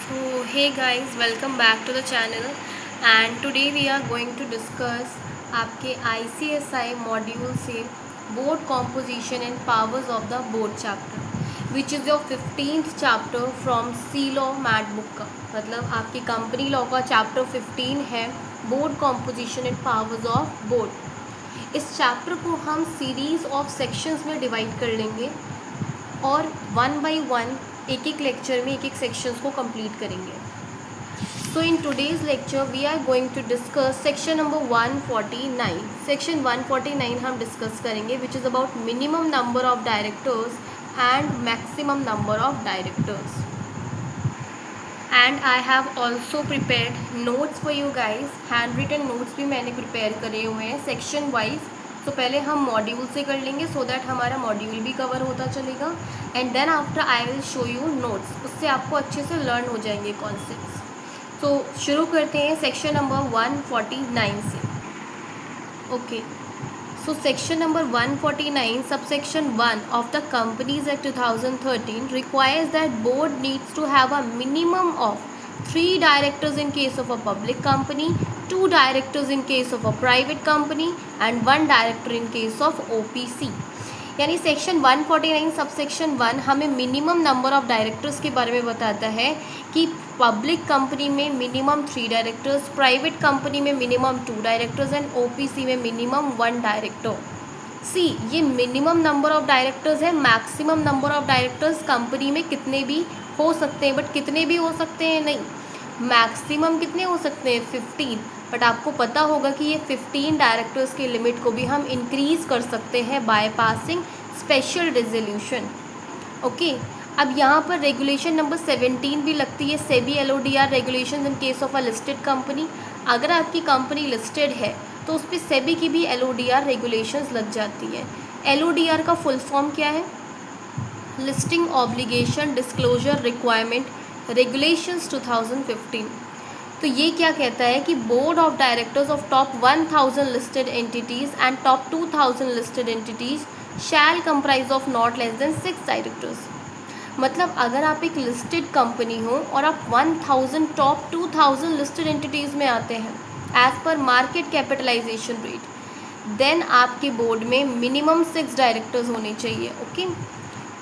So hey guys, welcome back to the channel and today we are going to discuss आपके ICSI module से board composition and powers of the board chapter which is your 15th chapter from C law mat book का। मतलब आपकी company law का chapter 15 है board composition and powers of board. इस chapter को हम सीरीज़ ऑफ सेक्शंस में divide कर लेंगे और वन बाय वन एक एक लेक्चर में एक एक सेक्शंस को कंप्लीट करेंगे। So in today's lecture we are going to discuss section number 149। Section 149 हम डिस्कस करेंगे which is about minimum number of directors and maximum number of directors. And I have also prepared notes for you guys. Hand written notes भी मैंने prepare करे हुए हैं section wise. तो पहले हम मॉड्यूल से कर लेंगे सो दैट हमारा मॉड्यूल भी कवर होता चलेगा and then after I will show you notes. उससे आपको अच्छे से लर्न हो जाएंगे कॉन्सेप्ट्स। तो शुरू करते हैं सेक्शन नंबर 149 से। Okay, so section number 149 subsection 1 of the Companies Act 2013 requires that board needs to have a minimum of 3 directors in case of a public company, 2 directors in case of a private company and 1 director in case of OPC। यानी section 149 subsection 1 हमें minimum number of directors के बारे में बताता है कि public company में minimum 3 directors, private company में मिनिमम 2 डायरेक्टर्स एंड ओपीसी में मिनिमम 1 डायरेक्टर। सी, ये मिनिमम नंबर ऑफ डायरेक्टर्स है। Maximum number of directors company में कितने भी हो सकते हैं, बट कितने भी हो सकते हैं नहीं, मैक्सिमम कितने हो सकते हैं 15। बट आपको पता होगा कि ये 15 डायरेक्टर्स के लिमिट को भी हम इंक्रीज़ कर सकते हैं by passing special resolution. Okay, अब यहाँ पर रेगुलेशन नंबर 17 भी लगती है, SEBI LODR regulation in case of a listed company. अगर आपकी कंपनी लिस्टेड है तो उस पर सेबी की भी LODR रेगुलेशंस लग जाती है। LODR का फुल फॉर्म क्या है? Listing obligation disclosure requirement regulations 2015। तो ये क्या कहता है कि board of directors of top 1000 listed entities and top 2000 listed entities shall comprise of not less than 6 directors. मतलब अगर आप एक लिस्टेड कंपनी हो और आप 1000 टॉप 2000 लिस्टेड एंटिटीज़ में आते हैं as per market capitalization rate, then आपके बोर्ड में मिनिमम 6 डायरेक्टर्स होने चाहिए। ओके,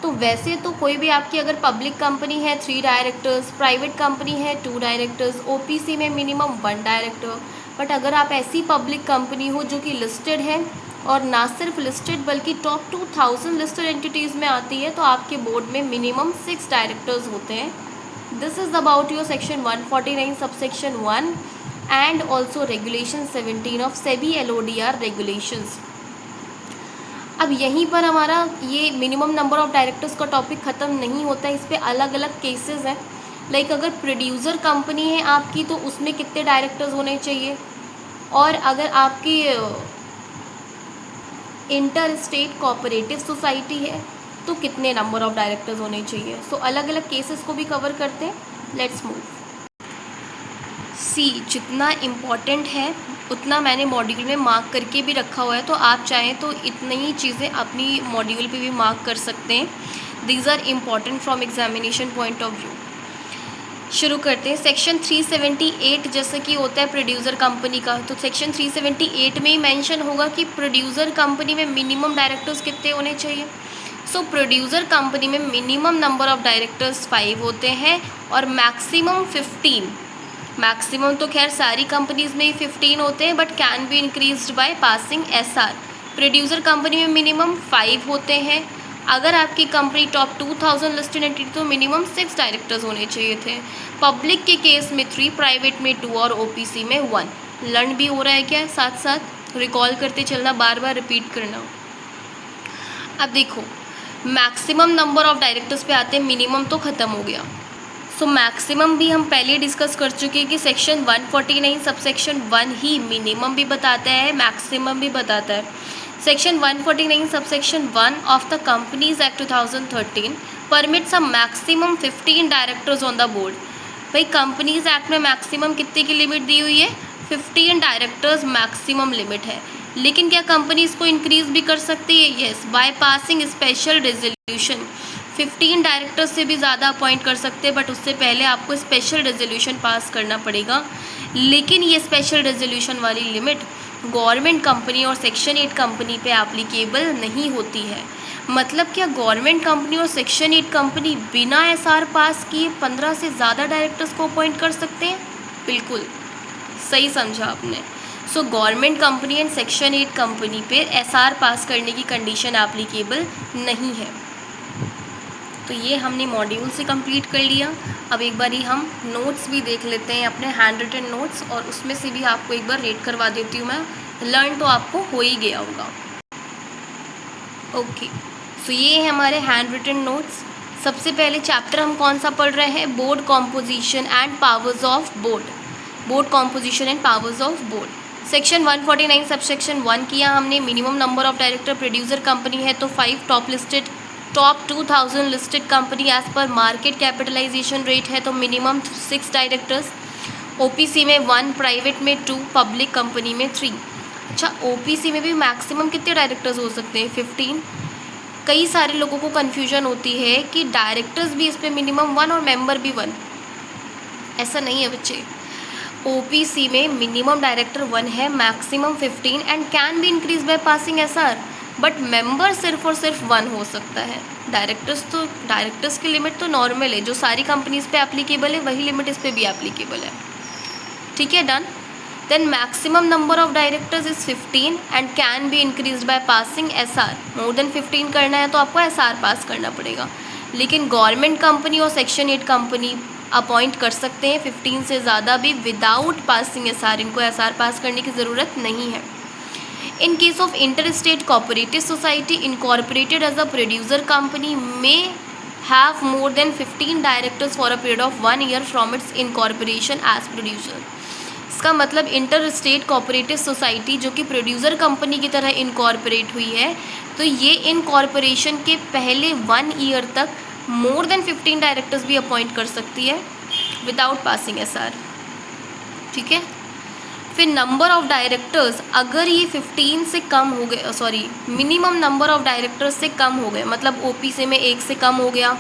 तो वैसे तो कोई भी आपकी अगर पब्लिक कंपनी है 3 डायरेक्टर्स, प्राइवेट कंपनी है 2 डायरेक्टर्स, ओपीसी में मिनिमम 1 डायरेक्टर। बट अगर आप ऐसी पब्लिक कंपनी हो जो कि लिस्टेड है और ना सिर्फ लिस्टेड बल्कि टॉप 2000 लिस्टेड एंटिटीज़ में आती है तो आपके बोर्ड में मिनिमम 6 डायरेक्टर्स होते हैं। This is about your section 149 subsection 1 and also regulation 17 of SEBI LODR regulations. अब यहीं पर हमारा ये मिनिमम नंबर ऑफ डायरेक्टर्स का टॉपिक ख़त्म नहीं होता है, इस पर अलग अलग केसेस हैं। लाइक अगर प्रोड्यूसर कंपनी है आपकी तो उसमें कितने डायरेक्टर्स होने चाहिए, और अगर आपकी इंटर स्टेट कोऑपरेटिव सोसाइटी है तो कितने नंबर ऑफ डायरेक्टर्स होने चाहिए। सो अलग अलग केसेस को भी कवर करते हैं। Let's move. सी, जितना इम्पॉर्टेंट है उतना मैंने मॉड्यूल में मार्क करके भी रखा हुआ है, तो आप चाहें तो इतनी ही चीज़ें अपनी मॉड्यूल पे भी मार्क कर सकते हैं। These are important from examination point of view. शुरू करते हैं। सेक्शन 378 जैसे कि होता है प्रोड्यूसर कंपनी का, तो सेक्शन 378 में ही मेंशन होगा कि प्रोड्यूसर कंपनी में मिनिमम डायरेक्टर्स कितने होने चाहिए। सो प्रोड्यूसर कंपनी में मिनिमम नंबर ऑफ डायरेक्टर्स 5 होते हैं और मैक्सिमम 15। मैक्सिमम तो खैर सारी कंपनीज़ में ही 15 होते हैं but can be increased by passing SR। Producer company में मिनिमम 5 होते हैं। अगर आपकी कंपनी टॉप 2000 लिस्टेड एंटिटी तो मिनिमम 6 डायरेक्टर्स होने चाहिए थे। पब्लिक के केस में 3, प्राइवेट में 2 और ओपीसी में 1। लर्न भी हो रहा है क्या? साथ साथ रिकॉल करते चलना, बार बार रिपीट करना। अब देखो, मैक्सिमम नंबर ऑफ डायरेक्टर्स पे आते हैं, मिनिमम तो ख़त्म हो गया। सो मैक्सिमम भी हम पहले डिस्कस कर चुके हैं कि सेक्शन 149 सबसेक्शन 1 ही मिनिमम भी बताता है, मैक्सिमम भी बताता है। Section 149 subsection 1 of the companies act 2013 permits a maximum 15 directors on the board. भाई कंपनीज एक्ट में मैक्सिमम कितने की लिमिट दी हुई है? 15 डायरेक्टर्स मैक्सिमम लिमिट है। लेकिन क्या कंपनी इसको इंक्रीज़ भी कर सकती है? Yes, by passing special resolution 15 directors से भी ज़्यादा अपॉइंट कर सकते हैं, बट उससे पहले आपको स्पेशल रेजोल्यूशन पास करना पड़ेगा। लेकिन ये स्पेशल रेजोल्यूशन वाली लिमिट गवर्नमेंट कंपनी और सेक्शन 8 कंपनी पे एप्लीकेबल नहीं होती है। मतलब क्या गवर्नमेंट कंपनी और सेक्शन 8 कंपनी बिना एसआर पास किए 15 से ज़्यादा डायरेक्टर्स को अपॉइंट कर सकते हैं? बिल्कुल सही समझा आपने। So government company and section 8 company पे एसआर पास करने की कंडीशन एप्लीकेबल नहीं है। तो ये हमने मॉड्यूल से कंप्लीट कर लिया। अब एक बारी हम नोट्स भी देख लेते हैं, अपने हैंड रिटन नोट्स, और उसमें से भी आपको एक बार रेट करवा देती हूँ मैं। लर्न तो आपको हो ही गया होगा। ओके, सो ये है हमारे हैंड रिटन नोट्स। सबसे पहले चैप्टर हम कौन सा पढ़ रहे हैं? Board composition and powers of board. Board composition and powers of board, section 149 subsection 1 किया हमने। Minimum number of director producer company है तो 5, top 2000 listed company as per market capitalization rate है तो मिनिमम 6 डायरेक्टर्स। ओपीसी में 1, private में 2, public company में 3। अच्छा, ओपीसी में भी मैक्सिमम कितने डायरेक्टर्स हो सकते हैं? 15। कई सारे लोगों को कन्फ्यूजन होती है कि डायरेक्टर्स भी इस पर मिनिमम 1 और मेंबर भी 1। ऐसा नहीं है बच्चे। ओपीसी में मिनिमम डायरेक्टर 1 है, maximum 15 and can be increase by passing SR, but member सिर्फ और सिर्फ 1 हो सकता है। डायरेक्टर्स की लिमिट तो नॉर्मल है, जो सारी कंपनीज पे एप्लीकेबल है वही लिमिट इस पर भी एप्लीकेबल है। ठीक है, done. Then maximum number of directors is 15 and can be increase by passing SR. More than 15 करना है तो आपको एसआर पास करना पड़ेगा। लेकिन गवर्नमेंट कंपनी और सेक्शन 8 कंपनी अपॉइंट कर सकते हैं 15 से ज़्यादा भी विदाउट पासिंग एसआर। इनको एसआर पास करने की ज़रूरत नहीं है। In case of inter state cooperative society incorporated as a producer company में have more than 15 directors for a period of 1 year from its incorporation as producer. इसका मतलब inter state cooperative society जो कि प्रोड्यूसर कंपनी की तरह incorporate हुई है, तो ये इनकॉर्पोरेशन के पहले 1 ईयर तक मोर देन 15 डायरेक्टर्स भी अपॉइंट कर सकती है विदाउट पासिंग एसआर। ठीक है। फिर नंबर ऑफ डायरेक्टर्स, अगर ये 15 से कम हो गए, मिनिमम नंबर ऑफ डायरेक्टर्स से कम हो गए, मतलब ओपीसी में 1 से कम हो गया,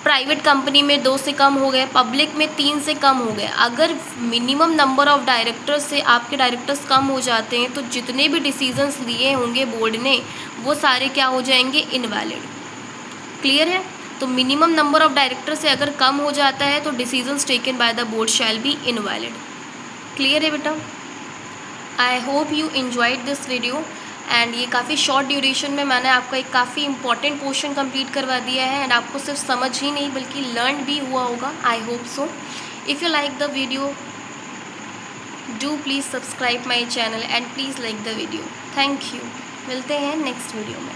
प्राइवेट कंपनी में 2 से कम हो गए, पब्लिक में 3 से कम हो गए। अगर मिनिमम नंबर ऑफ डायरेक्टर्स से आपके डायरेक्टर्स कम हो जाते हैं तो जितने भी डिसीजंस लिए होंगे बोर्ड ने वो सारे क्या हो जाएंगे? इनवैलिड। क्लियर है? तो मिनिमम नंबर ऑफ डायरेक्टर से अगर कम हो जाता है तो decisions taken by the board shall be invalid. Clear है बेटा? I hope you enjoyed this video and ये काफ़ी शॉर्ट ड्यूरेशन में मैंने आपका एक काफ़ी इंपॉर्टेंट पोर्शन कंप्लीट करवा दिया है एंड आपको सिर्फ समझ ही नहीं बल्कि लर्न भी हुआ होगा। I hope so. If you like the video do please subscribe my channel and please like the video. Thank you. मिलते हैं नेक्स्ट वीडियो में।